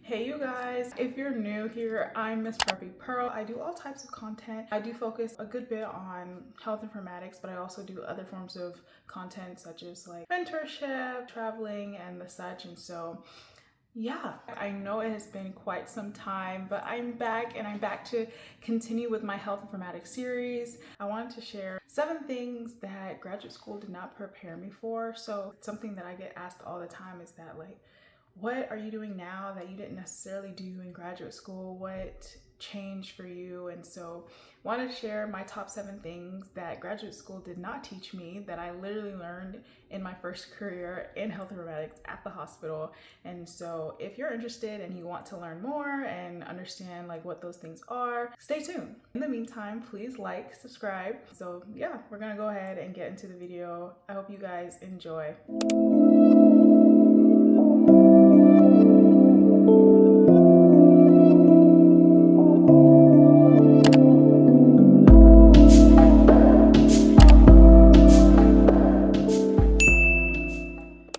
Hey you guys, if you're new here, I'm Miss Preppy Pearl. I do all types of content. I do focus a good bit on health informatics, but I also do other forms of content such as like mentorship, traveling, and the such. And so yeah, I know it has been quite some time, but I'm back and I'm back to continue with my health informatics series. I wanted to share 7 things that graduate school did not prepare me for. So something that I get asked all the time is that like, what are you doing now that you didn't necessarily do in graduate school? What changed for you? And so I wanted to share my top 7 things that graduate school did not teach me that I literally learned in my first career in health informatics at the hospital. And so if you're interested and you want to learn more and understand like what those things are, stay tuned. In the meantime, please like, subscribe. So yeah, we're gonna go ahead and get into the video. I hope you guys enjoy.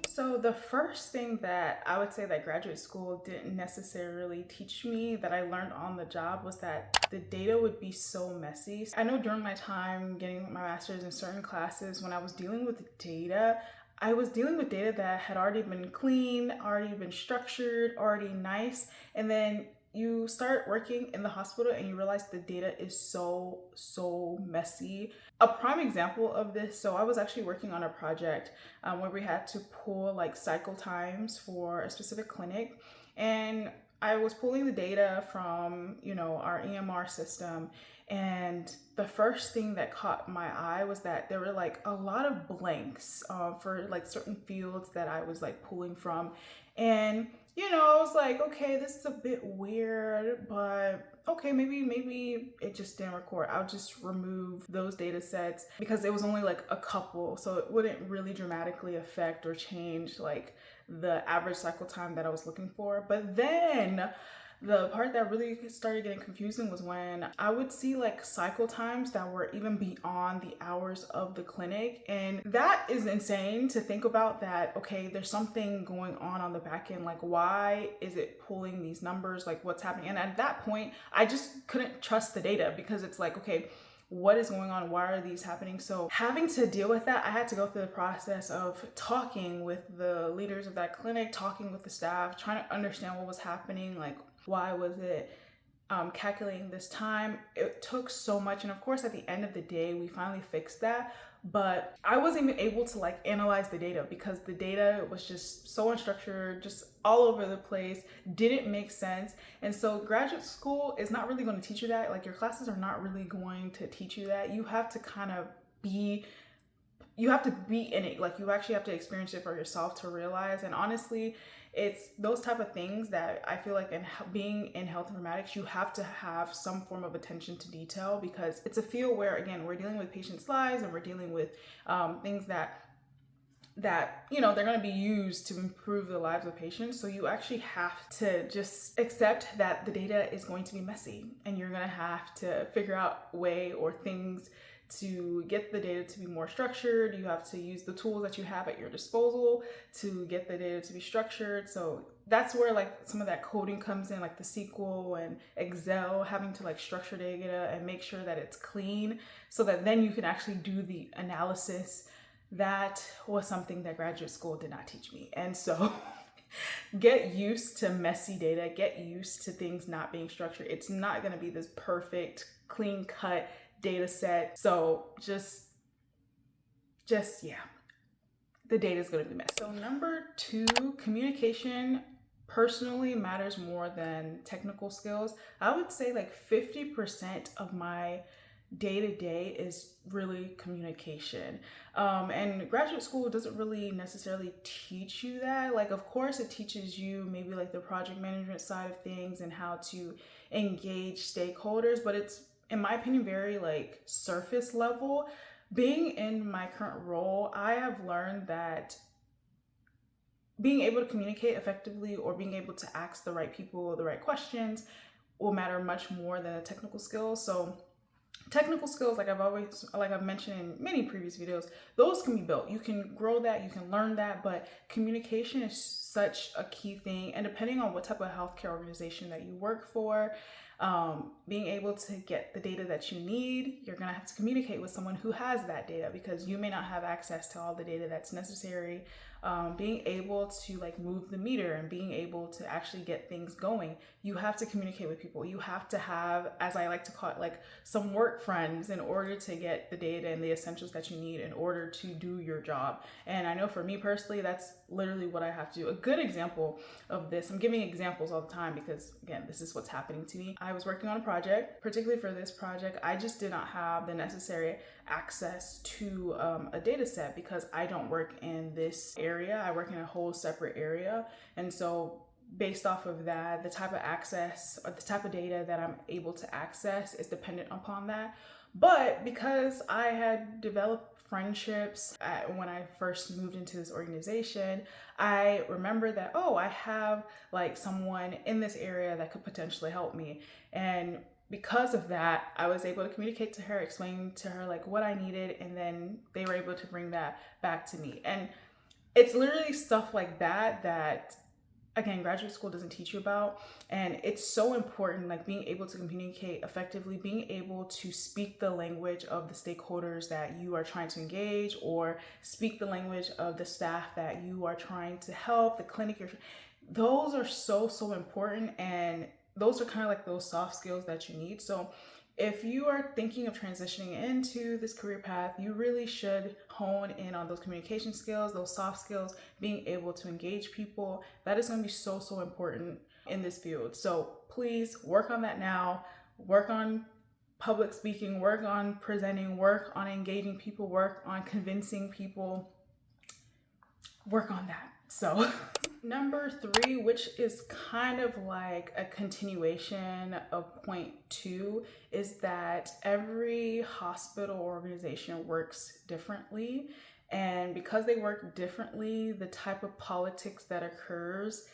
So the first thing that I would say that graduate school didn't necessarily teach me that I learned on the job was that the data would be so messy. I know during my time getting my master's in certain classes, when I was dealing with data, I was dealing with data that had already been clean, already been structured, already nice, and then you start working in the hospital and you realize the data is so messy. A prime example of this, so I was actually working on a project where we had to pull like cycle times for a specific clinic, and I was pulling the data from our EMR system, and the first thing that caught my eye was that there were like a lot of blanks for like certain fields that I was like pulling from. And I was like, okay, this is a bit weird, but okay, maybe it just didn't record. I'll just remove those data sets because it was only like a couple, so it wouldn't really dramatically affect or change like the average cycle time that I was looking for. But then the part that really started getting confusing was when I would see like cycle times that were even beyond the hours of the clinic. And that is insane to think about, that, okay, there's something going on the back end. Like, why is it pulling these numbers? Like, what's happening? And at that point, I just couldn't trust the data because it's like, okay, what is going on? Why are these happening? So having to deal with that, I had to go through the process of talking with the leaders of that clinic, talking with the staff, trying to understand what was happening, like why was it calculating this time. It took so much, and of course at the end of the day we finally fixed that, but I wasn't even able to like analyze the data because the data was just so unstructured, just all over the place, didn't make sense. And so graduate school is not really going to teach you that. Like, your classes are not really going to teach you that. You have to kind of be in it. Like, you actually have to experience it for yourself to realize. And honestly, it's those type of things that I feel like in being in health informatics, you have to have some form of attention to detail, because it's a field where, again, we're dealing with patients' lives and we're dealing with things that they're going to be used to improve the lives of patients. So you actually have to just accept that the data is going to be messy, and you're going to have to figure out a way or things to get the data to be more structured. You have to use the tools that you have at your disposal to get the data to be structured. So that's where like some of that coding comes in, like the SQL and Excel, having to like structure data and make sure that it's clean so that then you can actually do the analysis. That was something that graduate school did not teach me. And so get used to messy data, get used to things not being structured. It's not going to be this perfect, clean cut data set. So just yeah, the data is going to be messy. So number 2, communication personally matters more than technical skills. I would say like 50% of my day-to-day is really communication. And graduate school doesn't really necessarily teach you that. Like, of course it teaches you maybe like the project management side of things and how to engage stakeholders, but it's, in my opinion, very like surface level. Being in my current role, I have learned that being able to communicate effectively or being able to ask the right people the right questions will matter much more than the technical skills. So Technical skills, like I've mentioned in many previous videos, those can be built. You can grow that, you can learn that, but communication is such a key thing. And depending on what type of healthcare organization that you work for, being able to get the data that you need, you're gonna have to communicate with someone who has that data, because you may not have access to all the data that's necessary. Being able to like move the meter and being able to actually get things going, you have to communicate with people. You have to have, as I like to call it, like some work friends in order to get the data and the essentials that you need in order to do your job. And I know for me personally, that's literally what I have to do. A good example of this, I'm giving examples all the time because again, this is what's happening to me. I was working on a project. Particularly for this project, I just did not have the necessary access to a data set because I don't work in this area. I work in a whole separate area. And so based off of that, the type of access or the type of data that I'm able to access is dependent upon that. But because I had developed friendships when I first moved into this organization, I remember that, oh, I have like someone in this area that could potentially help me. And because of that, I was able to communicate to her, explain to her like what I needed, and then they were able to bring that back to me. And it's literally stuff like that that, again, graduate school doesn't teach you about. And it's so important, like being able to communicate effectively, being able to speak the language of the stakeholders that you are trying to engage, or speak the language of the staff that you are trying to help, the clinic. Those are so important. And those are kind of like those soft skills that you need. So if you are thinking of transitioning into this career path, you really should hone in on those communication skills, those soft skills, being able to engage people. That is going to be so important in this field. So please work on that now. Work on public speaking, work on presenting, work on engaging people, work on convincing people. Work on that. So number 3, which is kind of like a continuation of point 2, is that every hospital organization works differently. And because they work differently, the type of politics that occurs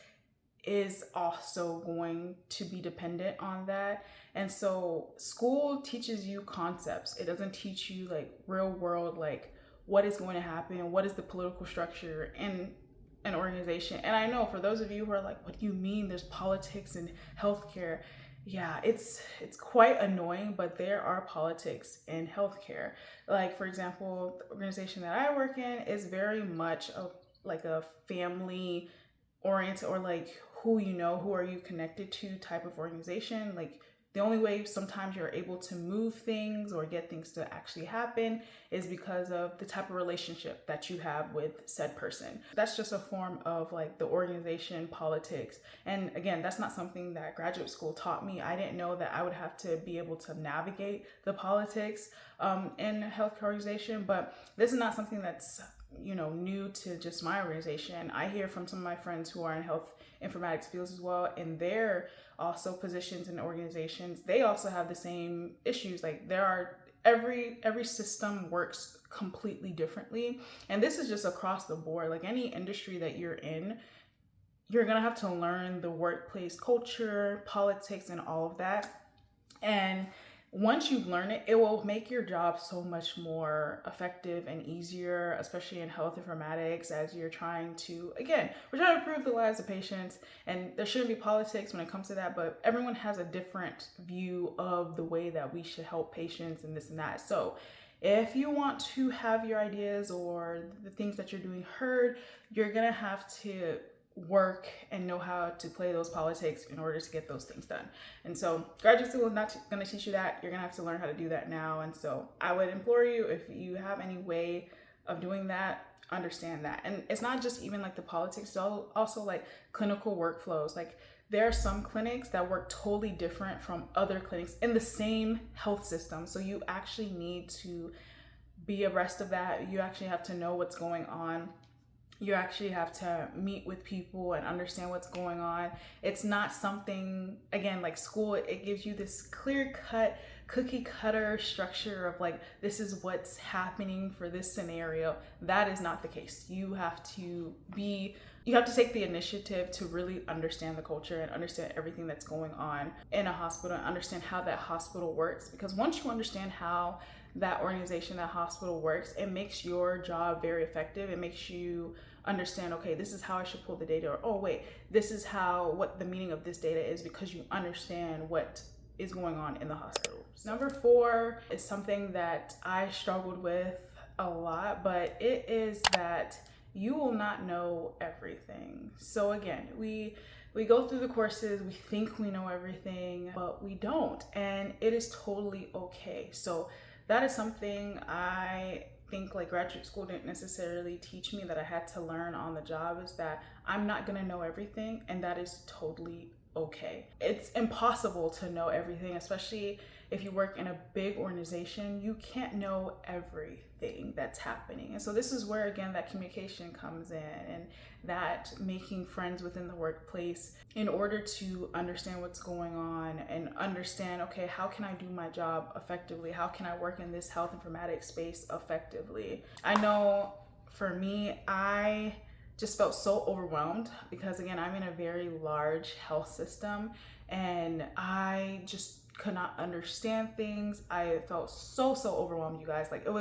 is also going to be dependent on that. And so school teaches you concepts. It doesn't teach you like real world, like what is going to happen, what is the political structure in an organization. And I know for those of you who are like, what do you mean there's politics in healthcare? Yeah, it's quite annoying, but there are politics in healthcare. Like, for example, the organization that I work in is very much like a family oriented, or like who are you connected to type of organization. Like, the only way sometimes you're able to move things or get things to actually happen is because of the type of relationship that you have with said person. That's just a form of like the organization politics. And again, that's not something that graduate school taught me. I didn't know that I would have to be able to navigate the politics in a healthcare organization. But this is not something that's new to just my organization. I hear from some of my friends who are in health informatics fields as well, and they're also positions in organizations. They also have the same issues. Like, there are every system works completely differently, and this is just across the board. Like, any industry that you're in, you're gonna have to learn the workplace culture, politics, and all of that. And once you learn it, it will make your job so much more effective and easier, especially in health informatics, as you're trying to, again, we're trying to improve the lives of patients, and there shouldn't be politics when it comes to that, but everyone has a different view of the way that we should help patients and this and that. So if you want to have your ideas or the things that you're doing heard, you're gonna have to work and know how to play those politics in order to get those things done. And so graduate school is not going to teach you that. You're going to have to learn how to do that now. And so I would implore you, if you have any way of doing that, understand that. And it's not just even like the politics, it's also like clinical workflows. Like, there are some clinics that work totally different from other clinics in the same health system. So you actually need to be abreast of that. You actually have to know what's going on. You actually have to meet with people and understand what's going on. It's not something, again, like school, it gives you this clear-cut, cookie-cutter structure of like, this is what's happening for this scenario. That is not the case. You have to be you have to take the initiative to really understand the culture and understand everything that's going on in a hospital and understand how that hospital works. Because once you understand how that organization, that hospital works, it makes your job very effective. It makes you understand, okay, this is how I should pull the data, or oh wait, this is what the meaning of this data is, because you understand what is going on in the hospital. Number 4 is something that I struggled with a lot, but it is that you will not know everything. So again, we go through the courses, we think we know everything, but we don't, and it is totally okay. So that is something I think like graduate school didn't necessarily teach me, that I had to learn on the job, is that I'm not gonna know everything, and that is totally okay. It's impossible to know everything, especially if you work in a big organization. You can't know everything that's happening. And so this is where, again, that communication comes in, and that making friends within the workplace in order to understand what's going on and understand, okay, how can I do my job effectively? How can I work in this health informatics space effectively? I know for me, I just felt so overwhelmed because, again, I'm in a very large health system and I just could not understand things. I felt so overwhelmed, you guys. Like, it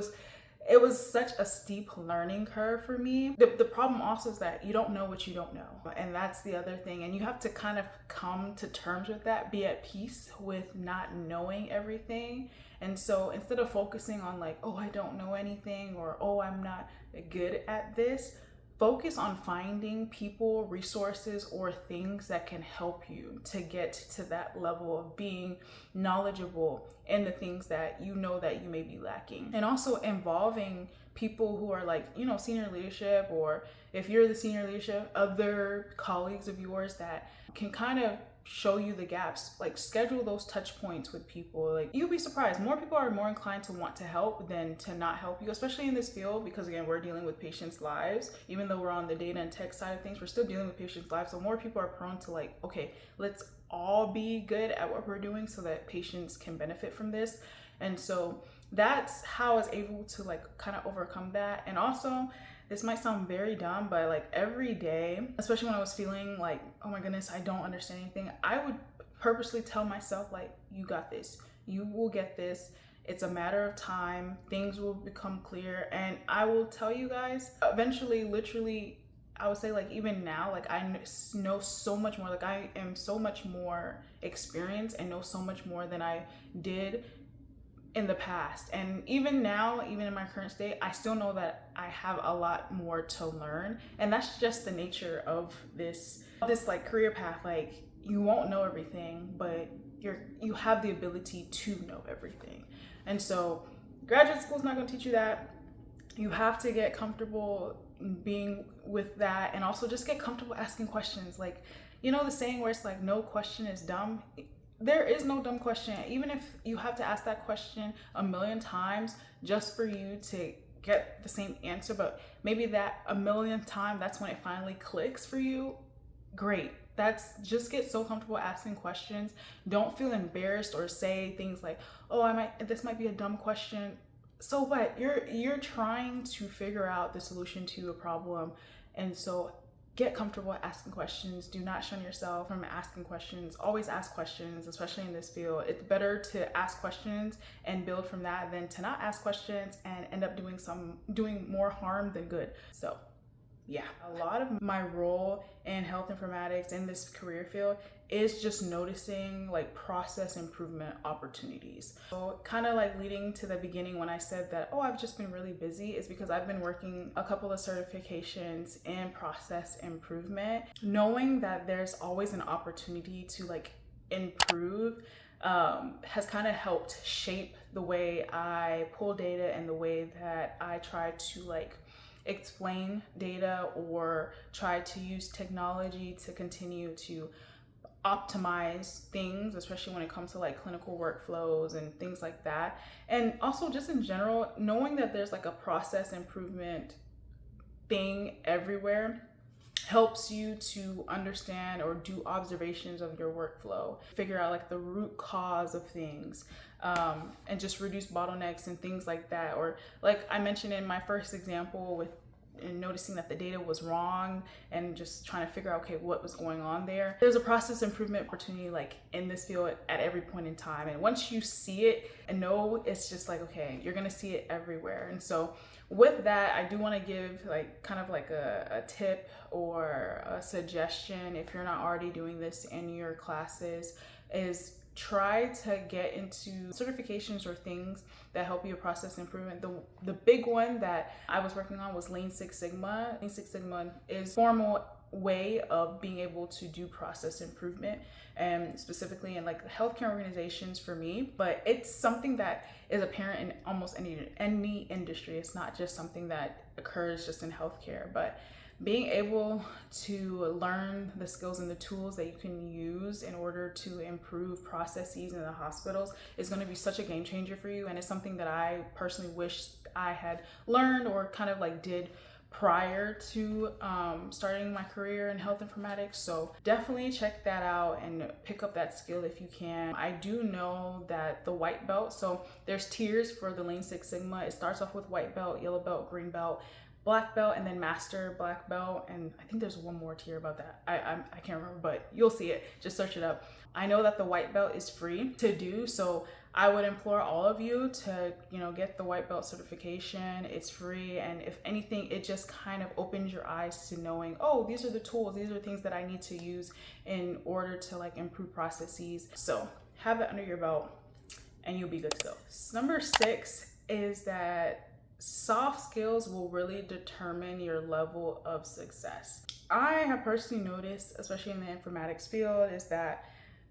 was such a steep learning curve for me. The problem also is that you don't know what you don't know. And that's the other thing. And you have to kind of come to terms with that, be at peace with not knowing everything. And so instead of focusing on like, oh, I don't know anything, or oh, I'm not good at this, focus on finding people, resources, or things that can help you to get to that level of being knowledgeable in the things that you know that you may be lacking. And also involving people who are like, you know, senior leadership, or if you're the senior leadership, other colleagues of yours that can kind of show you the gaps. Like, schedule those touch points with people. Like, you'll be surprised, more people are more inclined to want to help than to not help you, especially in this field, because again, we're dealing with patients' lives. Even though we're on the data and tech side of things, we're still dealing with patients' lives. So more people are prone to like, okay, let's all be good at what we're doing so that patients can benefit from this. And so that's how I was able to like kind of overcome that. And also, this might sound very dumb, but like every day, especially when I was feeling like, oh my goodness, I don't understand anything, I would purposely tell myself like, you got this, you will get this, it's a matter of time, things will become clear. And I will tell you guys, eventually, literally, I would say like even now, like I know so much more, like I am so much more experienced and know so much more than I did in the past. And even now, even in my current state, I still know that I have a lot more to learn. And that's just the nature of this like career path. Like, you won't know everything, but you have the ability to know everything. And so graduate school is not going to teach you that. You have to get comfortable being with that, and also just get comfortable asking questions. Like, you know the saying where it's like, no question is dumb. There is no dumb question. Even if you have to ask that question a million times just for you to get the same answer, but maybe that a millionth time, that's when it finally clicks for you, great. Just get so comfortable asking questions. Don't feel embarrassed or say things like, oh, this might be a dumb question. So what? You're trying to figure out the solution to a problem. And so get comfortable asking questions. Do not shun yourself from asking questions. Always ask questions, especially in this field. It's better to ask questions and build from that than to not ask questions and end up doing more harm than good. So yeah, a lot of my role in health informatics in this career field is just noticing like process improvement opportunities. So kind of like leading to the beginning when I said that, oh, I've just been really busy, is because I've been working a couple of certifications in process improvement. Knowing that there's always an opportunity to like improve has kind of helped shape the way I pull data and the way that I try to like explain data or try to use technology to continue to optimize things, especially when it comes to like clinical workflows and things like that. And also just in general, knowing that there's like a process improvement thing everywhere helps you to understand or do observations of your workflow, figure out like the root cause of things, and just reduce bottlenecks and things like that. Or like I mentioned in my first example with and noticing that the data was wrong and just trying to figure out, okay, what was going on there. There's a process improvement opportunity like in this field at every point in time. And once you see it and know, it's just like, okay, you're gonna see it everywhere. And so with that, I do want to give like kind of like a tip or a suggestion, if you're not already doing this in your classes, is try to get into certifications or things that help you process improvement. The big one that I was working on was Lean Six Sigma. Lean Six Sigma is a formal way of being able to do process improvement, and specifically in like healthcare organizations for me, but it's something that is apparent in almost any industry. It's not just something that occurs just in healthcare, but being able to learn the skills and the tools that you can use in order to improve processes in the hospitals is going to be such a game changer for you. And it's something that I personally wish I had learned or kind of like did prior to starting my career in health informatics. So definitely check that out and pick up that skill if you can. I do know that the white belt, so there's tiers for the Lean Six Sigma. It starts off with white belt, yellow belt, green belt, black belt, and then master black belt. And I think there's one more tier about that. I can't remember, but you'll see it. Just search it up. I know that the white belt is free to do, so I would implore all of you to, get the white belt certification. It's free, and if anything, it just kind of opens your eyes to knowing, oh, these are the tools, these are things that I need to use in order to like improve processes. So have that under your belt and you'll be good to go. Number 6 is that soft skills will really determine your level of success. I have personally noticed, especially in the informatics field, is that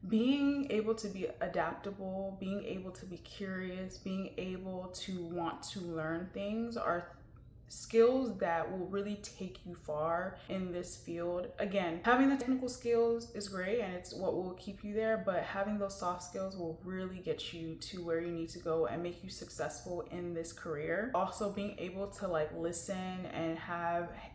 being able to be adaptable, being able to be curious, being able to want to learn things are skills that will really take you far in this field. Again, having the technical skills is great and it's what will keep you there, but having those soft skills will really get you to where you need to go and make you successful in this career. Also, being able to like listen and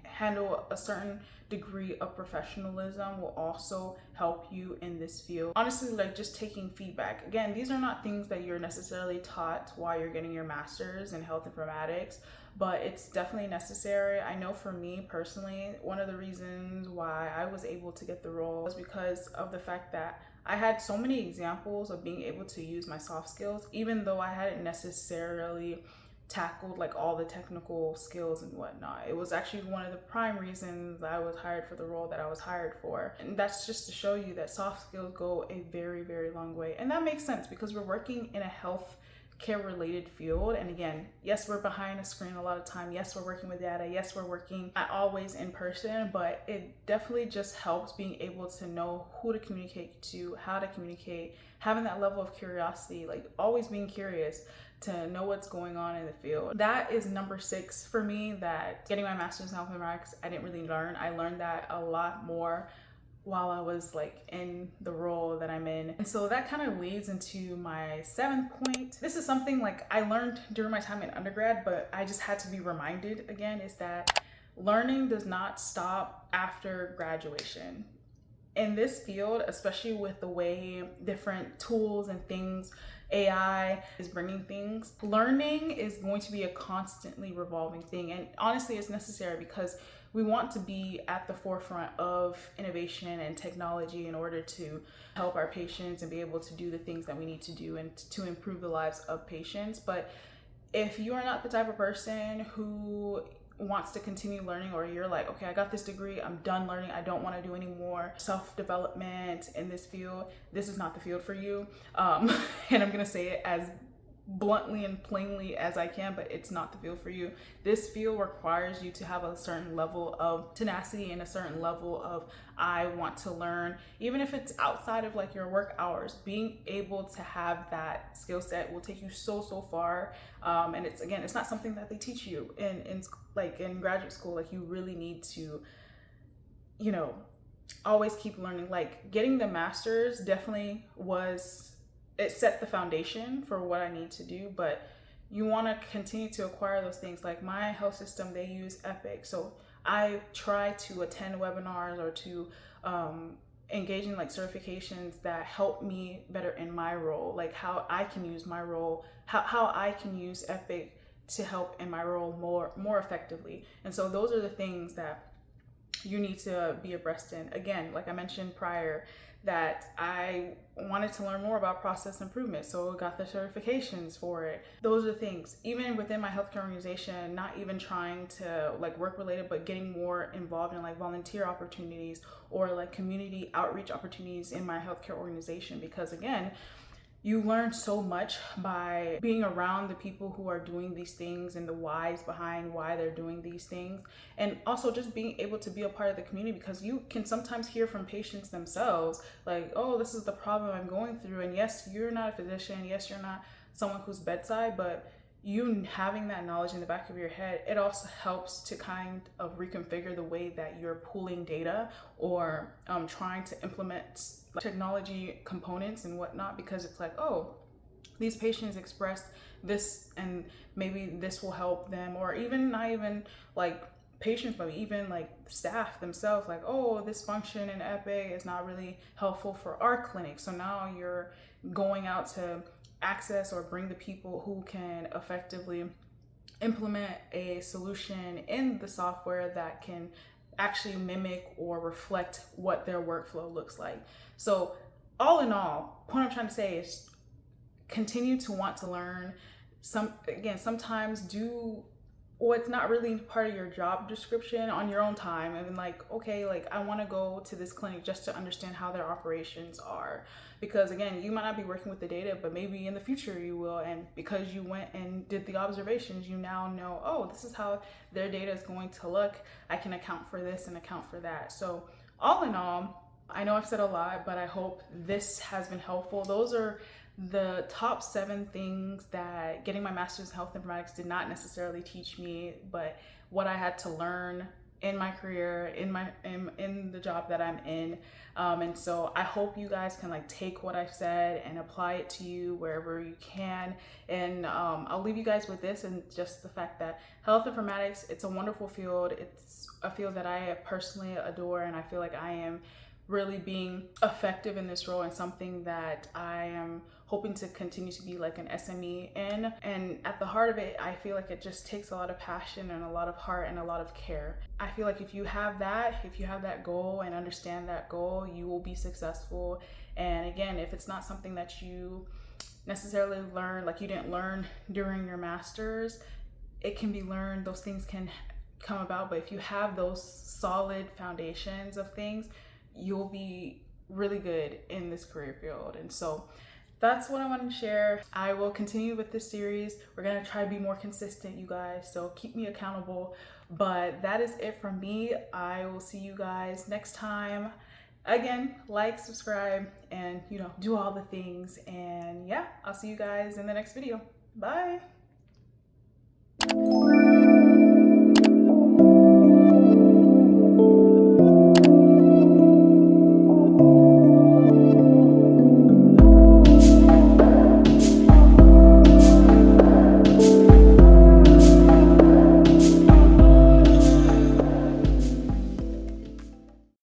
handle a certain degree of professionalism will also help you in this field. Honestly, like just taking feedback. Again, these are not things that you're necessarily taught while you're getting your master's in health informatics, but it's definitely necessary. I know for me personally, one of the reasons why I was able to get the role was because of the fact that I had so many examples of being able to use my soft skills, even though I hadn't necessarily tackled like all the technical skills and whatnot. It was actually one of the prime reasons I was hired for the role that I was hired for. And that's just to show you that soft skills go a very, very long way. And that makes sense because we're working in a health care related field. And again, yes, we're behind a screen a lot of time. Yes, we're working with data. Yes, we're working not always in person, but it definitely just helps being able to know who to communicate to, how to communicate, having that level of curiosity, like always being curious to know what's going on in the field. That is number 6 for me, that getting my master's in health informatics, I didn't really learn. I learned that a lot more while I was like in the role that I'm in. And so that kind of leads into my 7th point. This is something like I learned during my time in undergrad, but I just had to be reminded again, is that learning does not stop after graduation. In this field, especially with the way different tools and things, AI is bringing things, learning is going to be a constantly revolving thing. And honestly, it's necessary because we want to be at the forefront of innovation and technology in order to help our patients and be able to do the things that we need to do and to improve the lives of patients. But if you are not the type of person who wants to continue learning, or you're like, okay, I got this degree, I'm done learning, I don't want to do any more self-development in this field, this is not the field for you. And I'm gonna say it as bluntly and plainly as I can, but it's not the field for you. This field requires you to have a certain level of tenacity and a certain level of I want to learn, even if it's outside of like your work hours. Being able to have that skill set will take you so far. And it's not something that they teach you in graduate school. Like you really need to, always keep learning. Like getting the master's definitely it set the foundation for what I need to do, but you want to continue to acquire those things. Like my health system, they use Epic. So I try to attend webinars or to engage in like certifications that help me better in my role, like how I can use my role, how I can use Epic to help in my role more effectively. And so those are the things that you need to be abreast in. Again, like I mentioned prior, that I wanted to learn more about process improvement, so I got the certifications for it. Those are the things. Even within my healthcare organization, not even trying to like work related, but getting more involved in like volunteer opportunities or like community outreach opportunities in my healthcare organization, because again, you learn so much by being around the people who are doing these things and the whys behind why they're doing these things. And also just being able to be a part of the community, because you can sometimes hear from patients themselves like, oh, this is the problem I'm going through. And yes, you're not a physician. Yes, you're not someone who's bedside, but you having that knowledge in the back of your head, it also helps to kind of reconfigure the way that you're pulling data or trying to implement technology components and whatnot, because it's like, oh, these patients expressed this and maybe this will help them, or even not even like patients, but even like staff themselves, like, oh, this function in Epic is not really helpful for our clinic. So now you're going out to access or bring the people who can effectively implement a solution in the software that can actually mimic or reflect what their workflow looks like. So all in all, what I'm trying to say is continue to want to learn. Sometimes do what's not really part of your job description on your own time, and like, okay, like I want to go to this clinic just to understand how their operations are, because again, you might not be working with the data, but maybe in the future you will, and because you went and did the observations, you now know, oh, this is how their data is going to look. I can account for this and account for that. So all in all, I know I've said a lot, but I hope this has been helpful. Those are the top 7 things that getting my master's in health informatics did not necessarily teach me, but what I had to learn in my career, in the job that I'm in. And so I hope you guys can like take what I've said and apply it to you wherever you can. And I'll leave you guys with this, and just the fact that health informatics, it's a wonderful field. It's a field that I personally adore, and I feel like I am really being effective in this role, and something that I am hoping to continue to be like an SME in. And at the heart of it, I feel like it just takes a lot of passion and a lot of heart and a lot of care. I feel like if you have that goal and understand that goal, you will be successful. And again, if it's not something that you necessarily learn, like you didn't learn during your master's, it can be learned. Those things can come about. But if you have those solid foundations of things, you'll be really good in this career field. And so that's what I wanted to share. I will continue with this series. We're gonna try to be more consistent, you guys, so keep me accountable. But that is it from me. I will see you guys next time. Again, like, subscribe, and do all the things. And yeah, I'll see you guys in the next video. Bye.